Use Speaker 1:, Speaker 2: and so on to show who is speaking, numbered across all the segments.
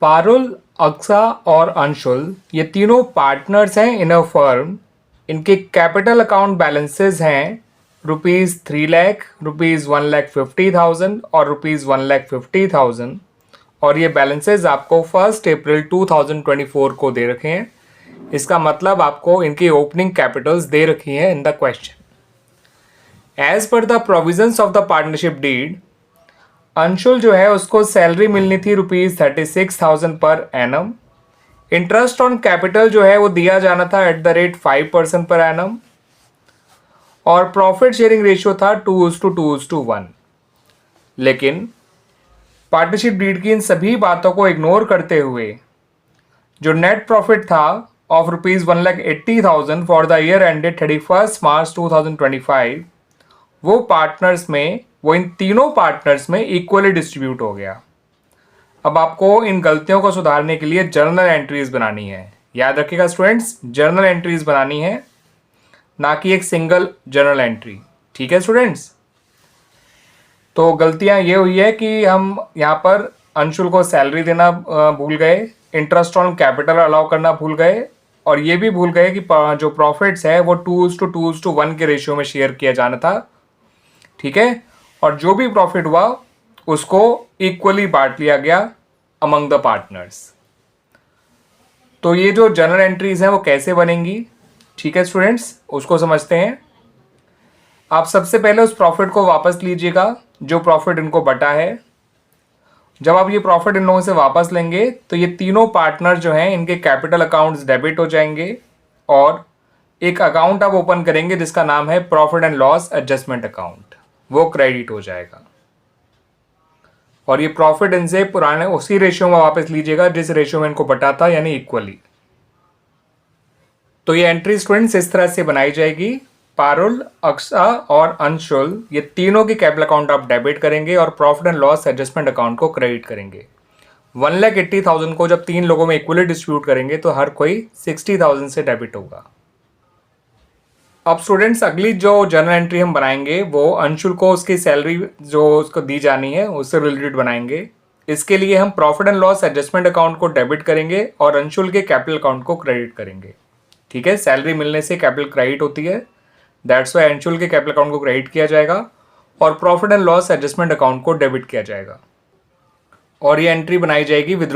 Speaker 1: पारुल, अक्सा और अंशुल ये तीनों पार्टनर्स हैं इन अ फर्म। इनके कैपिटल अकाउंट बैलेंसेस हैं ₹3 लाख, ₹1,50,000 और ₹1,50,000। और ये बैलेंसेस आपको 1 अप्रैल 2024 को दे रखे हैं। इसका मतलब आपको इनकी ओपनिंग कैपिटल्स दे रखी हैं in the question. As per the provisions of the partnership deed, Anshul जो है उसको सैलरी मिलनी थी ₹36,000 per annum. Interest on capital जो है वो दिया जाना था @5% पर एनम। और प्रॉफिट शेयरिंग रेशियो था 2:2:1। लेकिन पार्टनरशिप डीड की इन सभी बातों को इग्नोर करते हुए जो नेट प्रॉफिट था of ₹1,80,000 for the year ended 31 मार्च 2025 वो इन तीनों पार्टनर्स में इक्वली डिस्ट्रीब्यूट हो गया। अब आपको इन गलतियों को सुधारने के लिए जर्नल एंट्रीज बनानी है। याद रखिएगा स्टूडेंट्स, जर्नल एंट्रीज बनानी है, ना कि एक सिंगल जर्नल एंट्री। ठीक है स्टूडेंट्स। तो गलतियां ये हुई है कि हम यहाँ पर अंशुल को सैलरी देना भूल गए, इंटरेस्ट ऑन कैपिटल अलाउ करना भूल गए, और ये भी भूल गए कि जो प्रॉफिट्स है वो 2:2:1 के रेशियो में शेयर किया जाना था। ठीक है। और जो भी प्रॉफिट हुआ उसको इक्वली बांट लिया गया अमंग द पार्टनर्स। तो ये जो जर्नल एंट्रीज हैं वो कैसे बनेंगी, ठीक है स्टूडेंट्स, उसको समझते हैं। आप सबसे पहले उस प्रॉफिट को वापस लीजिएगा जो प्रॉफिट इनको बटा है। जब आप ये प्रॉफिट इन लोगों से वापस लेंगे तो ये तीनों पार्टनर जो हैं इनके कैपिटल अकाउंट्स डेबिट हो जाएंगे और एक अकाउंट आप ओपन करेंगे जिसका नाम है profit and loss adjustment account, वो क्रेडिट हो जाएगा। और ये प्रॉफिट इनसे पुराने उसी रेशियो में वापस लीजिएगा जिस रेशियो में इनको बटा था, यानी इक्वली। तो ये एंट्री स्टूडेंट्स इस तरह से बनाई जाएगी। पारुल, अक्सा और अंशुल ये तीनों की कैपिटल अकाउंट आप डेबिट करेंगे और profit and loss adjustment account को क्रेडिट करेंगे। 1,80,000 को जब 3 लोगों में इक्वली डिस्ट्रीब्यूट करेंगे तो हर कोई 60,000 से डेबिट होगा। अब स्टूडेंट्स अगली जो जर्नल एंट्री हम बनाएंगे वो अंशुल को उसकी सैलरी जो उसको दी जानी है उससे रिलेटेड बनाएंगे। इसके लिए हम profit and loss adjustment account को डेबिट करेंगे और अंशुल के कैपिटल अकाउंट को क्रेडिट करेंगे। ठीक है, सैलरी मिलने से कैपिटल क्रेडिट होती है, दैट्स वाई अंशुल के कैपिटल अकाउंट को क्रेडिट किया जाएगा और profit and loss adjustment account को डेबिट किया जाएगा। और ये एंट्री बनाई जाएगी विद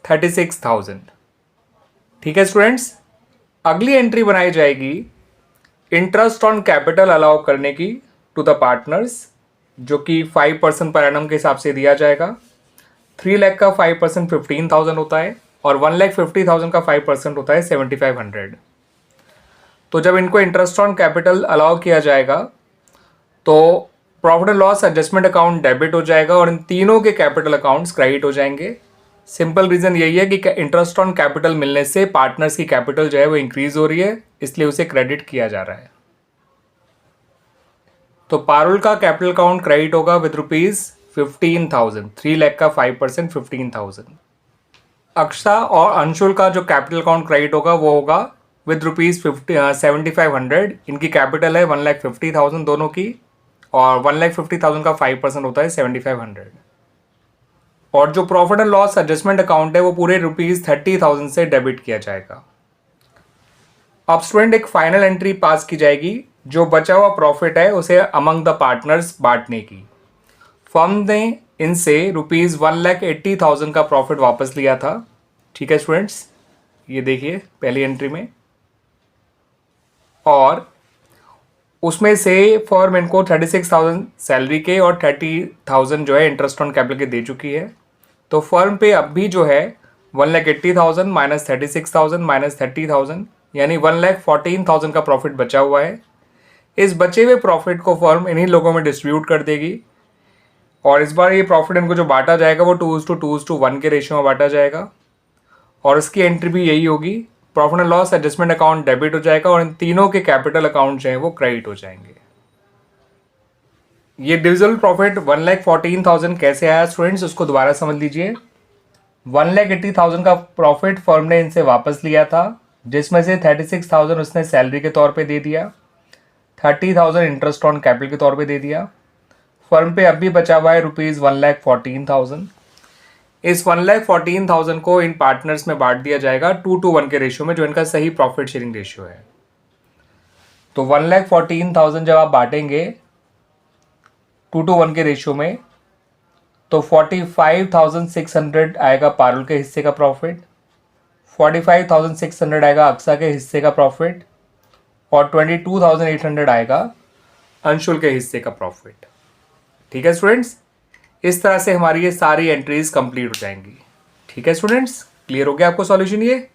Speaker 1: ₹36,000। ठीक है स्टूडेंट्स। अगली एंट्री बनाई जाएगी इंटरेस्ट ऑन कैपिटल अलाउ करने की टू द पार्टनर्स, जो कि 5% पर एनम के हिसाब से दिया जाएगा। 3 लाख का 5% 15,000 होता है और 1,50,000 का 5% होता है 7,500। तो जब इनको इंटरेस्ट ऑन कैपिटल अलाउ किया जाएगा तो profit and loss adjustment account debit हो जाएगा और इन तीनों के कैपिटल अकाउंट्स क्रेडिट हो जाएंगे। सिंपल रीज़न यही है कि इंटरेस्ट ऑन कैपिटल मिलने से पार्टनर्स की कैपिटल जो है वो इंक्रीज हो रही है, इसलिए उसे क्रेडिट किया जा रहा है। तो पारुल का कैपिटल अकाउंट क्रेडिट होगा विद ₹15,000, 3 लाख का 5% 15,000। अक्षता और अंशुल का जो कैपिटल अकाउंट क्रेडिट होगा वो होगा विद ₹7,500। इनकी कैपिटल है 1,50,000 दोनों की, और 1,50,000 का 5% होता है 7,500। और जो profit and loss adjustment account है वो पूरे ₹30,000 से डेबिट किया जाएगा। अब स्टूडेंट एक फाइनल एंट्री पास की जाएगी, जो बचा हुआ प्रॉफिट है उसे अमंग द पार्टनर्स बांटने की। फर्म ने इनसे ₹1,80,000 का प्रॉफिट वापस लिया था। ठीक है स्टूडेंट्स, ये देखिए पहली एंट्री में, और उसमें से फर्म इनको 36,000 सैलरी के और 30,000 जो है इंटरेस्ट ऑन कैपिटल के दे चुकी है। तो फर्म पे अब भी जो है 1,80,000 माइनस 36,000 माइनस 30,000 यानी 1,14,000 का प्रॉफिट बचा हुआ है। इस बचे हुए प्रॉफिट को फर्म इन्हीं लोगों में डिस्ट्रीब्यूट कर देगी और इस बार ये प्रॉफिट इनको जो बांटा जाएगा वो 2:2:1 के रेशियो में बांटा जाएगा। और इसकी एंट्री भी यही होगी, profit and loss adjustment account debit हो जाएगा और इन तीनों के कैपिटल अकाउंट जो हैं वो क्रेडिट हो जाएंगे। ये डिविजिबल प्रॉफिट 1,14,000 कैसे आया स्टूडेंट्स, उसको दोबारा समझ लीजिए। 1,80,000 का प्रॉफिट फर्म ने इनसे वापस लिया था, जिसमें से 36,000 उसने सैलरी के तौर पे दे दिया, 30,000 इंटरेस्ट ऑन कैपिटल के तौर पे दे दिया। फर्म पे अब भी बचा हुआ है ₹1,14,000। इस 1,14,000 को इन पार्टनर्स में बांट दिया जाएगा 2:1 के रेशियो में, जो इनका सही प्रॉफिट शेयरिंग रेशियो है। तो 1,14,000 जब आप बांटेंगे 2:1 के रेशियो में, तो 45,600 आएगा पारुल के हिस्से का प्रॉफिट, 45,600 आएगा अक्सा के हिस्से का प्रॉफिट, और 22,800 आएगा अंशुल के हिस्से का प्रॉफिट। ठीक है स्टूडेंट्स, इस तरह से हमारी ये सारी एंट्रीज कंप्लीट हो जाएंगी। ठीक है स्टूडेंट्स, क्लियर हो गया आपको सॉल्यूशन ये?